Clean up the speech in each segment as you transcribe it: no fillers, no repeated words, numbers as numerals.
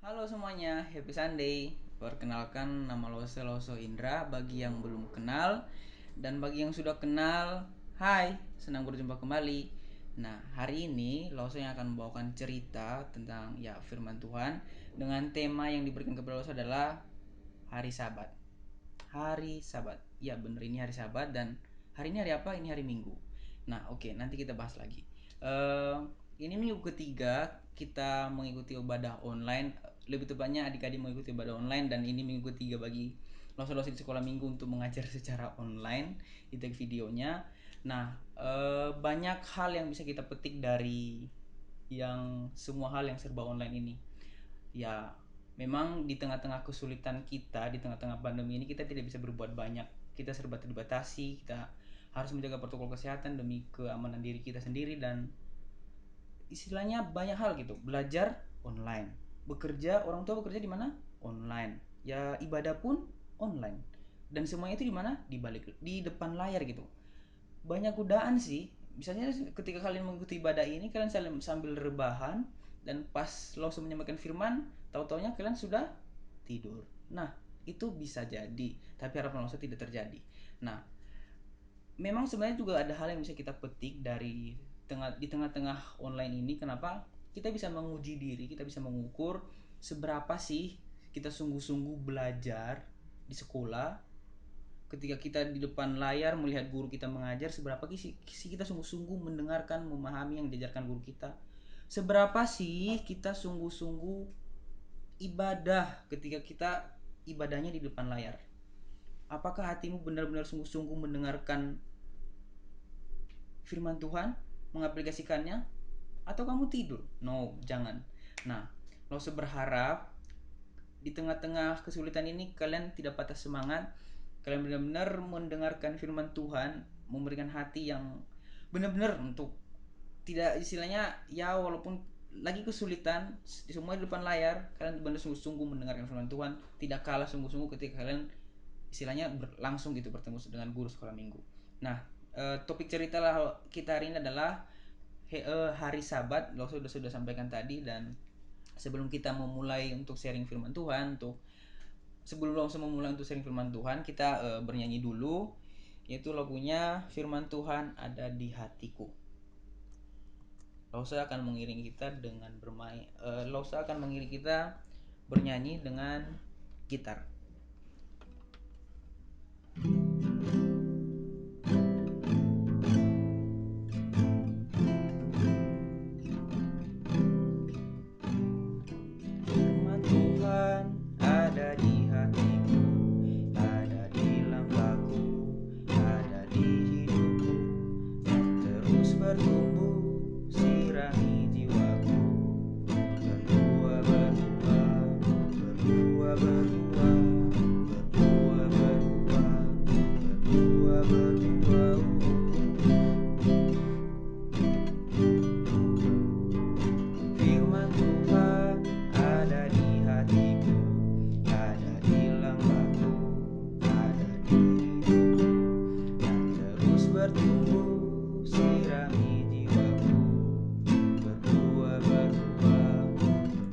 Halo semuanya, happy Sunday. Perkenalkan, nama Loso Indra bagi yang belum kenal. Dan bagi yang sudah kenal, hai, senang berjumpa kembali. Nah, hari ini Loso yang akan membawakan cerita tentang ya firman Tuhan dengan tema yang diberikan kepada Loso adalah hari Sabat. Hari Sabat. Ya, bener, ini hari Sabat. Dan hari ini hari apa? Ini hari Minggu. Nah, oke, nanti kita bahas lagi. Eh, ini minggu ketiga kita mengikuti ibadah online. Lebih tepatnya adik-adik mengikuti ibadah online, dan ini minggu ketiga bagi losa-losi di sekolah minggu untuk mengajar secara online di tag videonya. Nah, banyak hal yang bisa kita petik dari yang semua hal yang serba online ini. Ya, memang di tengah-tengah kesulitan kita, di tengah-tengah pandemi ini kita tidak bisa berbuat banyak. Kita serba terbatasi, kita harus menjaga protokol kesehatan demi keamanan diri kita sendiri, dan istilahnya banyak hal gitu. Belajar online, bekerja, orang tua bekerja di mana? Online. Ya, ibadah pun online. Dan semuanya itu di mana? Di depan layar gitu. Banyak godaan sih. Misalnya ketika kalian mengikuti ibadah ini, kalian sambil rebahan, dan pas langsung menyampaikan firman, tahu-taunya kalian sudah tidur. Nah, itu bisa jadi, tapi harapan langsung tidak terjadi. Nah, memang sebenarnya juga ada hal yang bisa kita petik dari di tengah-tengah online ini. Kenapa kita bisa menguji diri, kita bisa mengukur seberapa sih kita sungguh-sungguh belajar di sekolah. Ketika kita di depan layar melihat guru kita mengajar, seberapa sih kita sungguh-sungguh mendengarkan, memahami yang diajarkan guru kita. Seberapa sih kita sungguh-sungguh ibadah ketika kita ibadahnya di depan layar. Apakah hatimu benar-benar sungguh-sungguh mendengarkan firman Tuhan, mengaplikasikannya, atau kamu tidur? No, jangan. Nah, lo berharap di tengah-tengah kesulitan ini kalian tidak patah semangat, kalian benar-benar mendengarkan firman Tuhan, memberikan hati yang benar-benar untuk tidak, istilahnya ya, walaupun lagi kesulitan di semua di depan layar, kalian benar sungguh-sungguh mendengarkan firman Tuhan, tidak kalah sungguh-sungguh ketika kalian istilahnya langsung gitu bertemu dengan guru sekolah minggu. Nah, topik cerita lah kita hari ini adalah hari Sabat. Lo sudah sampaikan tadi. Dan sebelum kita memulai untuk sharing firman Tuhan, sebelum langsung memulai untuk sharing firman Tuhan, kita bernyanyi dulu, yaitu lagunya Firman Tuhan Ada di Hatiku. Lausa akan mengiring kita dengan bermain. Lausa akan mengiring kita bernyanyi dengan gitar. Firman Tuhan ada di hatiku, ada di langkahku, ada di hidupku, terus bertumbuh, sirami jiwaku, berbuah berbuah, berbuah berbuah, berbuah berbuah, berbuah berbuah. Firman Tuhan ada di hatiku, ada di langkahku, ada di hidupku, dan terus bertumbuh, sirami jiwaku, berbuah berbuah,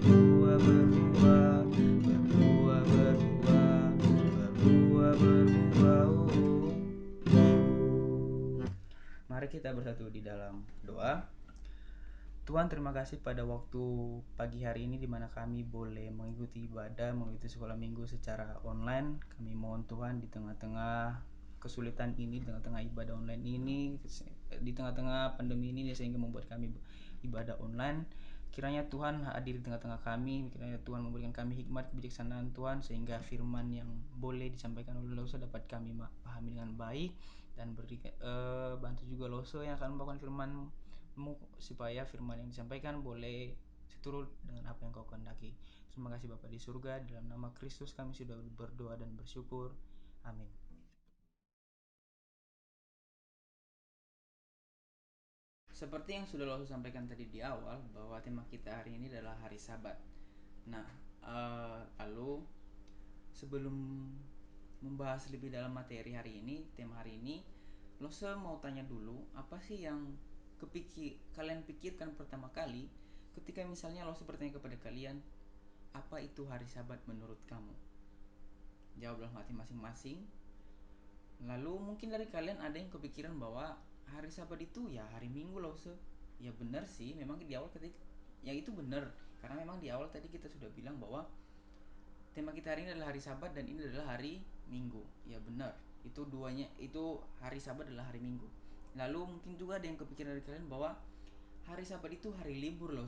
berbuah berbuah, berbuah berbuah, berbuah berbuah. Mari kita bersatu di dalam doa. Tuhan, terima kasih pada waktu pagi hari ini di mana kami boleh mengikuti ibadah, mengikuti sekolah minggu secara online. Kami mohon Tuhan, di tengah-tengah kesulitan ini, di tengah-tengah ibadah online ini, di tengah-tengah pandemi ini sehingga membuat kami ibadah online, kiranya Tuhan hadir di tengah-tengah kami. Kiranya Tuhan memberikan kami hikmat, kebijaksanaan Tuhan, sehingga firman yang boleh disampaikan oleh Loso dapat kami pahami dengan baik. Dan bantu juga Loso yang akan membawakan firman, supaya firman yang disampaikan boleh seturut dengan apa yang kau kehendaki. Terima kasih Bapa di surga, dalam nama Kristus kami sudah berdoa dan bersyukur. Amin. Seperti yang sudah lo sampaikan tadi di awal, bahwa tema kita hari ini adalah hari Sabat. Nah, lalu sebelum membahas lebih dalam materi hari ini, tema hari ini, lo mau tanya dulu, apa sih yang kalian pikirkan pertama kali ketika misalnya lo bertanya kepada kalian, Apa itu hari Sabat menurut kamu? Jawablah mati masing-masing. Lalu mungkin dari kalian ada yang kepikiran bahwa hari Sabat itu ya hari Minggu loh. Ya benar sih, memang di awal ketika ya itu benar, karena memang di awal tadi kita sudah bilang bahwa tema kita hari ini adalah hari Sabat dan ini adalah hari Minggu. Ya benar, itu duanya, itu hari Sabat adalah hari Minggu. Lalu mungkin juga ada yang kepikiran dari kalian bahwa hari Sabat itu hari libur loh.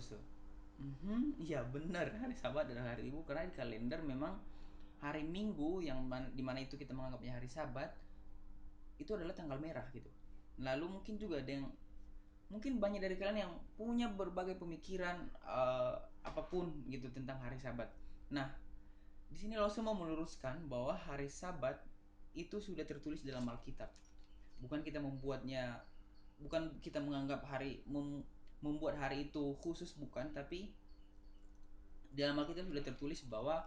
Ya benar, hari Sabat adalah hari libur karena di kalender memang hari Minggu yang dimana itu kita menganggapnya hari Sabat itu adalah tanggal merah gitu. Lalu mungkin juga ada yang, mungkin banyak dari kalian yang punya berbagai pemikiran apapun gitu tentang hari Sabat. Nah, di sini lo semua meluruskan bahwa hari Sabat itu sudah tertulis dalam Alkitab. Bukan kita membuatnya, bukan kita menganggap membuat hari itu khusus, bukan, tapi di dalam Alkitab sudah tertulis bahwa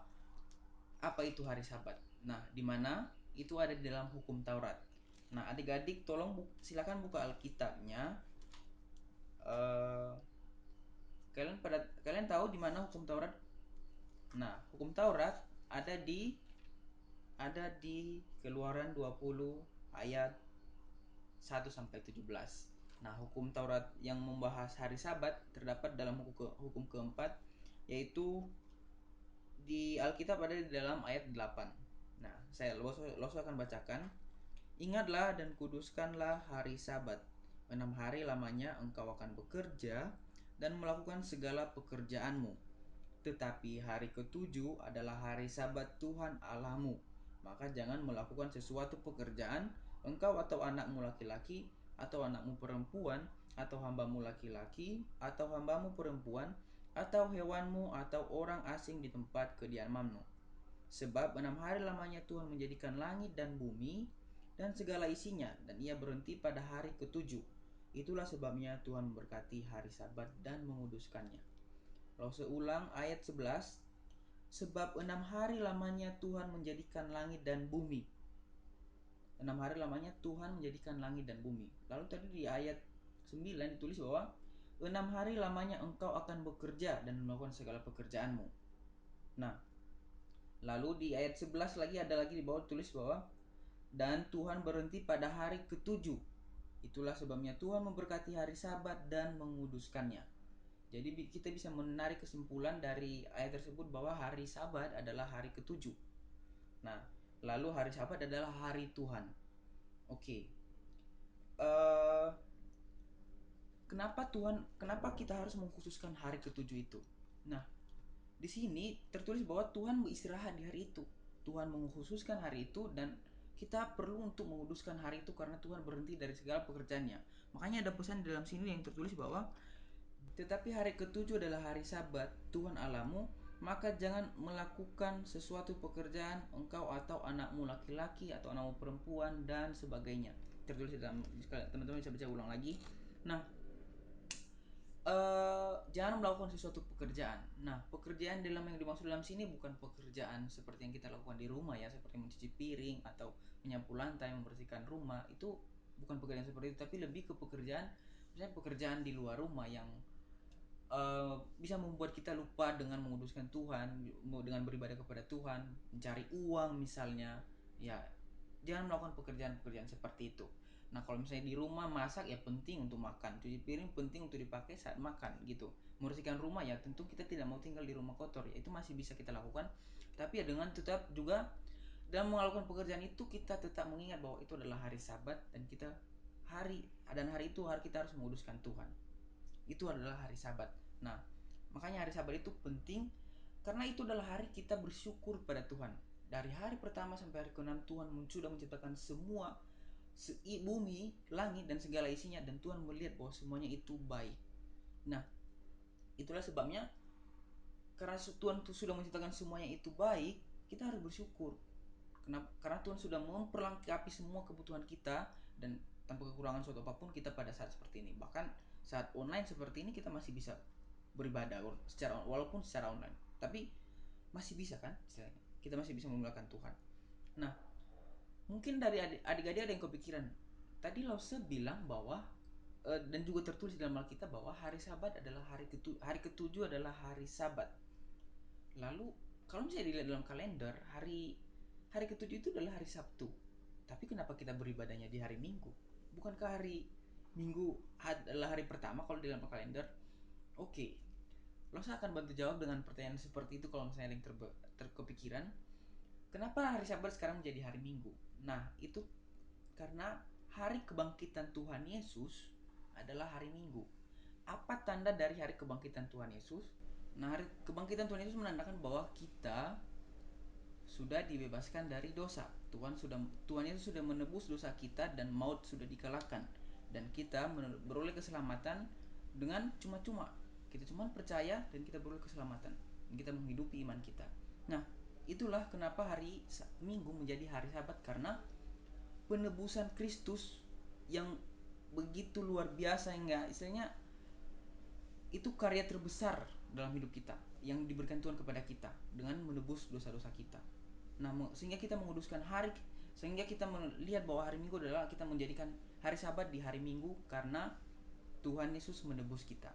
apa itu hari Sabat. Nah, di mana itu ada di dalam hukum Taurat. Nah, adik-adik tolong silakan buka Alkitabnya. Eh, kalian tahu di mana hukum Taurat? Nah, hukum Taurat ada di Keluaran 20 ayat 1 sampai 17. Nah, hukum Taurat yang membahas hari Sabat terdapat dalam hukum keempat, yaitu di Alkitab ada di dalam ayat 8. Nah, Loso akan bacakan. Ingatlah dan kuduskanlah hari Sabat. 6 hari lamanya engkau akan bekerja dan melakukan segala pekerjaanmu. Tetapi hari ketujuh adalah hari Sabat Tuhan Allahmu. Maka jangan melakukan sesuatu pekerjaan, engkau atau anakmu laki-laki, atau anakmu perempuan, atau hambamu laki-laki, atau hambamu perempuan, atau hewanmu, atau orang asing di tempat kediamanmu. Sebab 6 hari lamanya Tuhan menjadikan langit dan bumi dan segala isinya, dan ia berhenti pada hari ketujuh. Itulah sebabnya Tuhan memberkati hari Sabat dan menguduskannya. Lalu seulang ayat 11. Sebab 6 hari lamanya Tuhan menjadikan langit dan bumi. 6 hari lamanya Tuhan menjadikan langit dan bumi. Lalu tadi di ayat 9 ditulis bahwa 6 hari lamanya engkau akan bekerja dan melakukan segala pekerjaanmu. Nah, lalu di ayat 11 lagi ada lagi di bawah tulis bahwa dan Tuhan berhenti pada hari ketujuh. Itulah sebabnya Tuhan memberkati hari Sabat dan menguduskannya. Jadi kita bisa menarik kesimpulan dari ayat tersebut bahwa hari Sabat adalah hari ketujuh. Nah, lalu hari Sabat adalah hari Tuhan. Oke. Kenapa kita harus mengkhususkan hari ketujuh itu? Nah, di sini tertulis bahwa Tuhan beristirahat di hari itu. Tuhan mengkhususkan hari itu dan kita perlu untuk menguduskan hari itu karena Tuhan berhenti dari segala pekerjaannya. Makanya ada pesan di dalam sini yang tertulis bahwa tetapi hari ketujuh adalah hari Sabat Tuhan Allahmu, maka jangan melakukan sesuatu pekerjaan engkau atau anakmu laki-laki atau anakmu perempuan dan sebagainya. Tertulis dalam, teman-teman bisa baca ulang lagi. Nah, jangan melakukan sesuatu pekerjaan. Nah, pekerjaan dalam yang dimaksud dalam sini bukan pekerjaan seperti yang kita lakukan di rumah ya, seperti mencuci piring atau menyapu lantai, membersihkan rumah. Itu bukan pekerjaan seperti itu, tapi lebih ke pekerjaan, misalnya pekerjaan di luar rumah yang bisa membuat kita lupa dengan menguduskan Tuhan, dengan beribadah kepada Tuhan, mencari uang misalnya. Ya, jangan melakukan pekerjaan-pekerjaan seperti itu. Nah, kalau misalnya di rumah masak ya penting untuk makan, cuci piring penting untuk dipakai saat makan gitu. Membersihkan rumah ya tentu kita tidak mau tinggal di rumah kotor ya, itu masih bisa kita lakukan. Tapi ya dengan tetap juga dalam melakukan pekerjaan itu kita tetap mengingat bahwa itu adalah hari Sabat dan hari itu hari kita harus menguduskan Tuhan. Itu adalah hari Sabat. Nah, makanya hari Sabat itu penting karena itu adalah hari kita bersyukur pada Tuhan. Dari hari pertama sampai hari ke-6 Tuhan sudah menciptakan semua bumi, langit dan segala isinya, dan Tuhan melihat bahwa semuanya itu baik. Nah, itulah sebabnya karena Tuhan sudah menciptakan semuanya itu baik, kita harus bersyukur. Karena Tuhan sudah memperlengkapi semua kebutuhan kita dan tanpa kekurangan suatu apapun kita pada saat seperti ini. Bahkan saat online seperti ini kita masih bisa beribadah walaupun secara online. Tapi masih bisa kan? Kita masih bisa memuliakan Tuhan. Nah, mungkin dari adik-adik ada yang kepikiran. Tadi Lause bilang bahwa dan juga tertulis dalam Alkitab bahwa hari Sabat adalah hari ketujuh adalah hari Sabat. Lalu kalau misalnya dilihat dalam kalender, hari hari ketujuh itu adalah hari Sabtu. Tapi kenapa kita beribadahnya di hari Minggu? Bukankah hari Minggu adalah hari pertama kalau di dalam kalender? Oke, lo saya akan bantu jawab dengan pertanyaan seperti itu kalau misalnya ada yang terkepikiran. Kenapa hari Sabat sekarang menjadi hari Minggu? Nah, itu karena hari kebangkitan Tuhan Yesus adalah hari Minggu. Apa tanda dari hari kebangkitan Tuhan Yesus? Nah, hari kebangkitan Tuhan Yesus menandakan bahwa kita sudah dibebaskan dari dosa. Tuhan Yesus sudah menebus dosa kita dan maut sudah dikalahkan, dan kita beroleh keselamatan dengan cuma-cuma. Kita cuma percaya dan kita beroleh keselamatan. Dan kita menghidupi iman kita. Nah, itulah kenapa hari Minggu menjadi hari Sabat, karena penebusan Kristus yang begitu luar biasa, hingga istilahnya itu karya terbesar dalam hidup kita yang diberikan Tuhan kepada kita dengan menebus dosa-dosa kita. Nah, sehingga kita menguduskan hari, sehingga kita melihat bahwa hari Minggu adalah kita menjadikan hari Sabat di hari Minggu karena Tuhan Yesus menebus kita.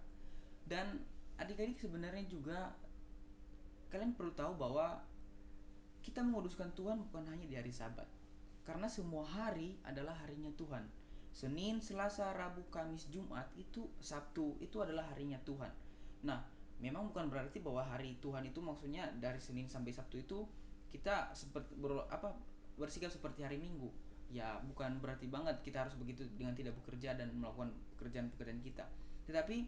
Dan adik-adik sebenarnya juga kalian perlu tahu bahwa kita menguduskan Tuhan bukan hanya di hari Sabat. Karena semua hari adalah harinya Tuhan. Senin, Selasa, Rabu, Kamis, Jumat, itu Sabtu, itu adalah harinya Tuhan. Nah, memang bukan berarti bahwa hari Tuhan itu maksudnya dari Senin sampai Sabtu itu kita seperti bersikap seperti hari Minggu. Ya, bukan berarti banget kita harus begitu dengan tidak bekerja dan melakukan pekerjaan-pekerjaan kita. Tetapi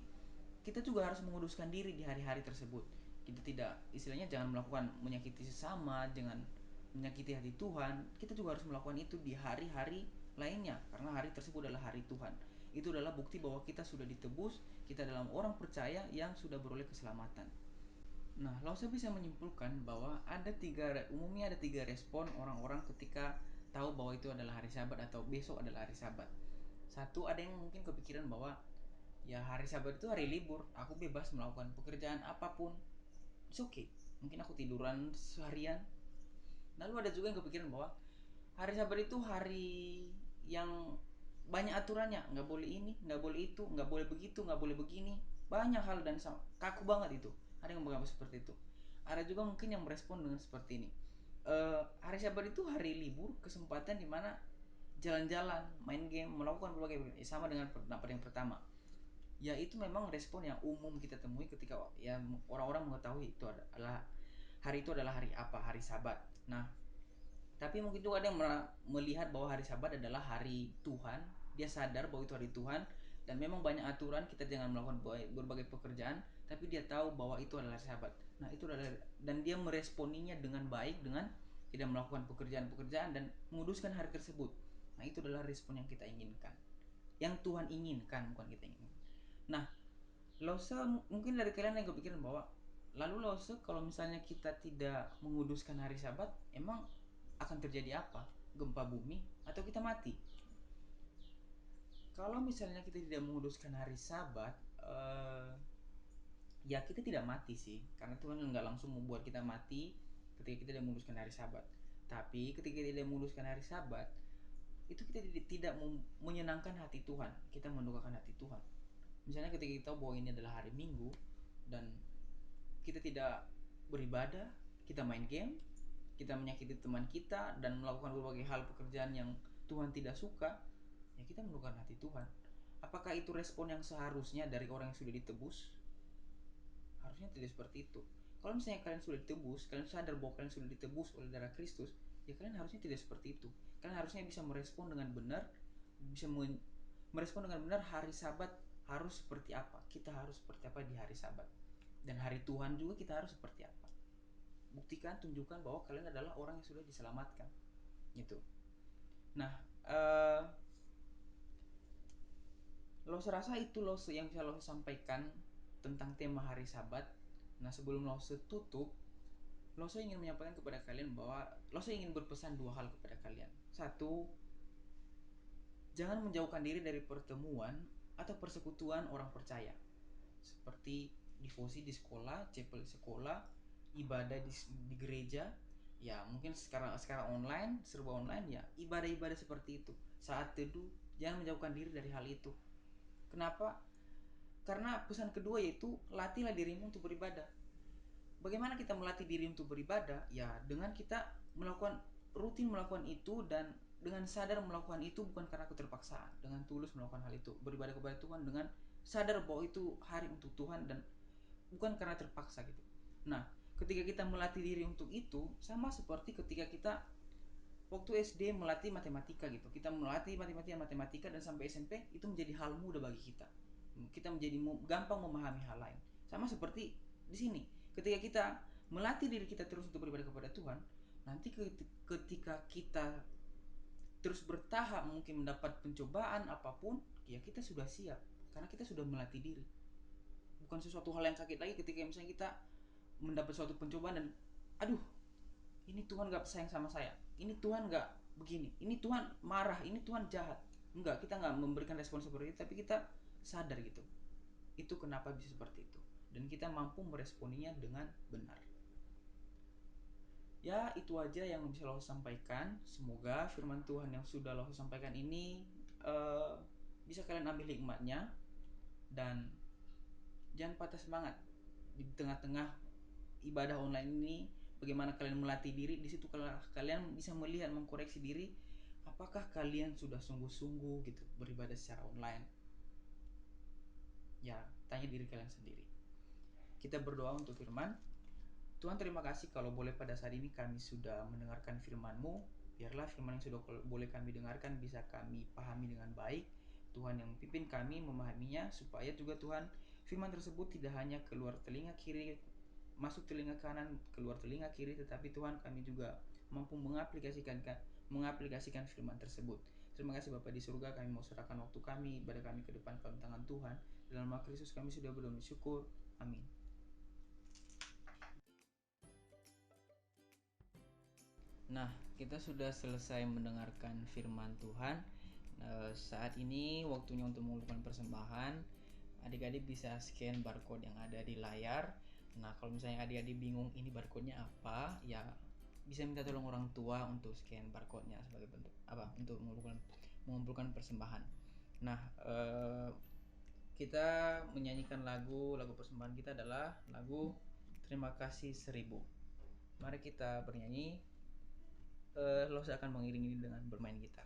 kita juga harus menguduskan diri di hari-hari tersebut. Kita tidak, istilahnya jangan melakukan menyakiti sesama, jangan menyakiti hati Tuhan. Kita juga harus melakukan itu di hari-hari lainnya, karena hari tersebut adalah hari Tuhan. Itu adalah bukti bahwa kita sudah ditebus, kita adalah orang percaya yang sudah beroleh keselamatan. Nah, Lause bisa menyimpulkan bahwa umumnya ada tiga respon orang-orang ketika tahu bahwa itu adalah hari Sabat atau besok adalah hari Sabat. Satu, ada yang mungkin kepikiran bahwa ya hari Sabat itu hari libur, aku bebas melakukan pekerjaan apapun. It's okay. Mungkin aku tiduran seharian. Lalu ada juga yang kepikiran bahwa hari Sabat itu hari yang banyak aturannya, nggak boleh ini, nggak boleh itu, nggak boleh begitu, nggak boleh begini, banyak hal dan kaku banget itu. Ada yang menganggap seperti itu. Ada juga mungkin yang merespon dengan seperti ini. Hari Sabat itu hari libur, kesempatan dimana jalan-jalan, main game, melakukan berbagai sama dengan pendapat yang pertama. Ya, itu memang respon yang umum kita temui ketika ya orang-orang mengetahui hari itu adalah hari apa, hari Sabat. Nah, tapi mungkin juga ada yang melihat bahwa hari Sabat adalah hari Tuhan. Dia sadar bahwa itu hari Tuhan dan memang banyak aturan, kita jangan melakukan berbagai pekerjaan, tapi dia tahu bahwa itu adalah hari Sabat. Nah, itu adalah, dan dia meresponinya dengan baik dengan tidak melakukan pekerjaan-pekerjaan dan menguduskan hari tersebut. Nah, itu adalah respon yang kita inginkan. Yang Tuhan inginkan, bukan kita inginkan. Nah, Lose, mungkin dari kalian yang kepikiran bahwa lalu Lose, kalau misalnya kita tidak menguduskan hari Sabat, emang akan terjadi apa? Gempa bumi atau kita mati? Kalau misalnya kita tidak menguduskan hari Sabat, ya kita tidak mati sih, karena Tuhan nggak langsung membuat kita mati ketika kita tidak menguduskan hari Sabat. Tapi ketika kita tidak menguduskan hari Sabat, itu kita tidak menyenangkan hati Tuhan, kita mendukakan hati Tuhan. Misalnya ketika kita tahu bahwa ini adalah hari Minggu dan kita tidak beribadah, kita main game, kita menyakiti teman kita dan melakukan berbagai hal pekerjaan yang Tuhan tidak suka, ya kita mendukakan hati Tuhan. Apakah itu respon yang seharusnya dari orang yang sudah ditebus? Harusnya tidak seperti itu. Kalau misalnya kalian sudah ditebus, kalian sadar bahwa kalian sudah ditebus oleh darah Kristus, ya kalian harusnya tidak seperti itu. Kalian harusnya bisa merespon dengan benar, bisa merespon dengan benar hari Sabat harus seperti apa. Kita harus seperti apa di hari Sabat. Dan hari Tuhan juga kita harus seperti apa. Buktikan, tunjukkan bahwa kalian adalah orang yang sudah diselamatkan. Gitu. Nah, lo serasa itu lo yang bisa lo sampaikan tentang tema hari Sabat. Nah, sebelum lo tutup, lo ingin menyampaikan kepada kalian bahwa lo ingin berpesan dua hal kepada kalian. Satu, jangan menjauhkan diri dari pertemuan atau persekutuan orang percaya, seperti devosi di sekolah, chapel di sekolah, ibadah di gereja. Ya mungkin sekarang online, serba online, ya ibadah-ibadah seperti itu. Saat teduh, jangan menjauhkan diri dari hal itu. Kenapa? Karena pesan kedua yaitu latihlah dirimu untuk beribadah. bagaimana kita melatih diri untuk beribadah? Ya dengan kita rutin melakukan itu, dan dengan sadar melakukan itu bukan karena keterpaksaan, dengan tulus melakukan hal itu, beribadah kepada Tuhan dengan sadar bahwa itu hari untuk Tuhan dan bukan karena terpaksa gitu. Nah, ketika kita melatih diri untuk itu, sama seperti ketika kita waktu SD melatih matematika gitu. Kita melatih matematika dan sampai SMP itu menjadi hal mudah bagi kita. Kita menjadi gampang memahami hal lain. Sama seperti di sini. Ketika kita melatih diri kita terus untuk beribadah kepada Tuhan, nanti ketika kita terus bertahap mungkin mendapat pencobaan apapun, ya kita sudah siap karena kita sudah melatih diri. Bukan sesuatu hal yang sakit lagi ketika misalnya kita mendapat suatu pencobaan dan aduh, ini Tuhan gak sayang sama saya, ini Tuhan gak begini, ini Tuhan marah, ini Tuhan jahat. Enggak, kita gak memberikan respon seperti itu, tapi kita sadar gitu, itu kenapa bisa seperti itu, dan kita mampu meresponinya dengan benar. Ya itu aja yang bisa lo sampaikan. Semoga firman Tuhan yang sudah lo sampaikan ini bisa kalian ambil hikmatnya, dan jangan patah semangat di tengah-tengah ibadah online ini. Bagaimana kalian melatih diri, di situ kalian bisa melihat, mengkoreksi diri, apakah kalian sudah sungguh-sungguh gitu beribadah secara online. Ya tanya diri kalian sendiri. Kita berdoa untuk firman. Tuhan, terima kasih kalau boleh pada saat ini kami sudah mendengarkan firman-Mu. Biarlah firman yang sudah boleh kami dengarkan bisa kami pahami dengan baik. Tuhan yang pimpin kami memahaminya, supaya juga Tuhan firman tersebut tidak hanya keluar telinga kiri, masuk telinga kanan, keluar telinga kiri, tetapi Tuhan kami juga mampu mengaplikasikan firman tersebut. Terima kasih Bapa di surga, kami mau serahkan waktu kami, ibadah kami ke depan tangan Tuhan. Dalam nama Kristus kami sudah bersyukur. Amin. Nah, kita sudah selesai mendengarkan firman Tuhan. Saat ini waktunya untuk mengumpulkan persembahan. Adik-adik bisa scan barcode yang ada di layar. Nah, kalau misalnya adik-adik bingung ini barcode-nya apa, ya bisa minta tolong orang tua untuk scan barcode-nya sebagai bentuk apa? Untuk mengumpulkan persembahan. Nah, kita menyanyikan lagu persembahan kita adalah lagu Terima Kasih 1000. Mari kita bernyanyi. Lo akan mengiringi dengan bermain gitar.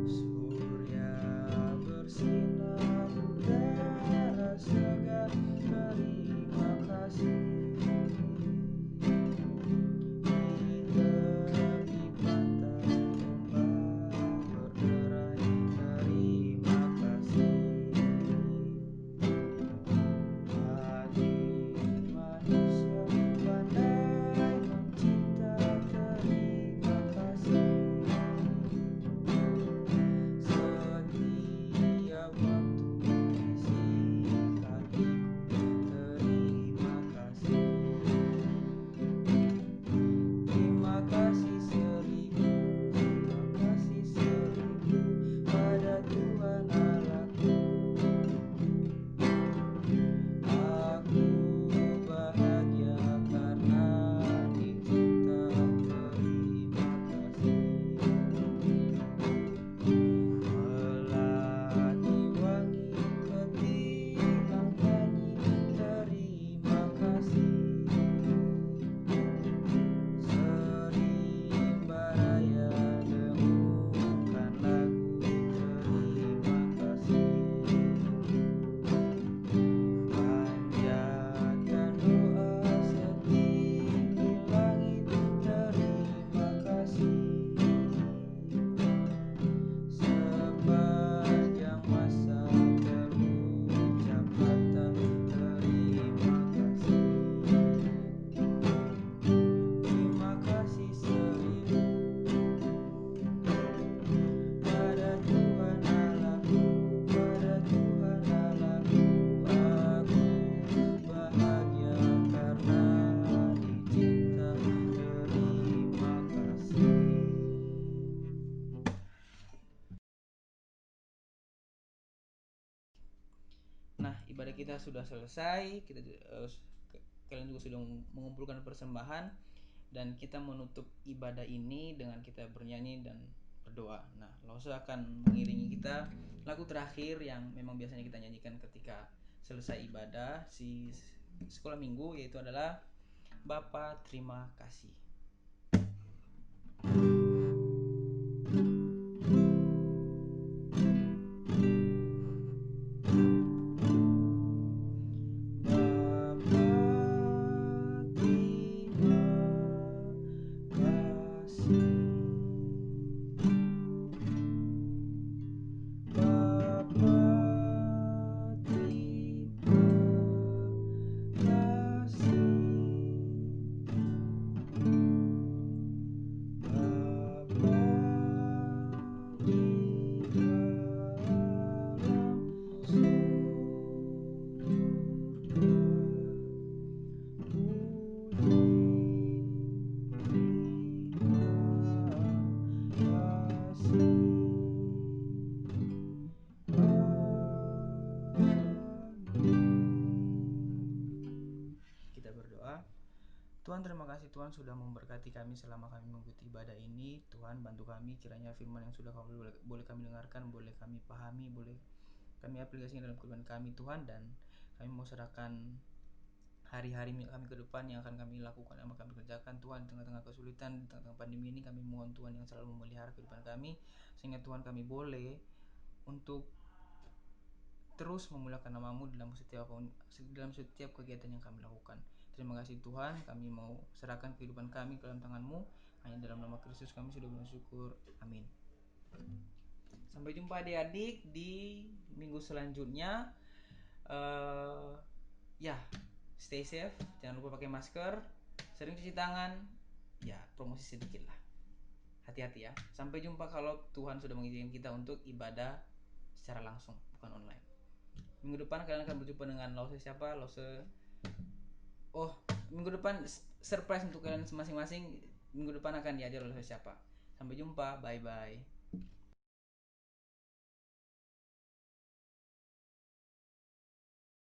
Surya bersinar, udara segar, terima kasih. Di tepi pantai ibadah kita sudah selesai, kalian juga sudah mengumpulkan persembahan, dan kita menutup ibadah ini dengan kita bernyanyi dan berdoa. Nah, Lause akan mengiringi kita lagu terakhir yang memang biasanya kita nyanyikan ketika selesai ibadah si sekolah minggu, yaitu adalah Bapa terima kasih. Kita berdoa. Tuhan, terima kasih Tuhan sudah memberkati kami selama kami mengikuti ibadah ini. Tuhan, bantu kami kiranya firman yang sudah boleh kami dengarkan, boleh kami pahami, boleh kami aplikasikan dalam kehidupan kami Tuhan. Dan kami mau serahkan hari-hari kami ke depan yang akan kami lakukan, yang akan kami kerjakan Tuhan. Di tengah-tengah kesulitan, di tengah-tengah pandemi ini, kami mohon Tuhan yang selalu memelihara kehidupan kami, sehingga Tuhan kami boleh untuk terus memuliakan namamu dalam setiap kegiatan yang kami lakukan. Terima kasih Tuhan, kami mau serahkan kehidupan kami ke dalam tangan-Mu. Hanya dalam nama Kristus kami sudah bersyukur. Amin. Sampai jumpa adik-adik di minggu selanjutnya. Ya, stay safe, jangan lupa pakai masker, sering cuci tangan. Ya, promosi sedikit lah. Hati-hati ya. Sampai jumpa kalau Tuhan sudah mengizinkan kita untuk ibadah secara langsung, bukan online. Minggu depan kalian akan berjumpa dengan Lause siapa? Minggu depan surprise untuk kalian masing-masing. Minggu depan akan diajar Lause siapa. Sampai jumpa, bye bye.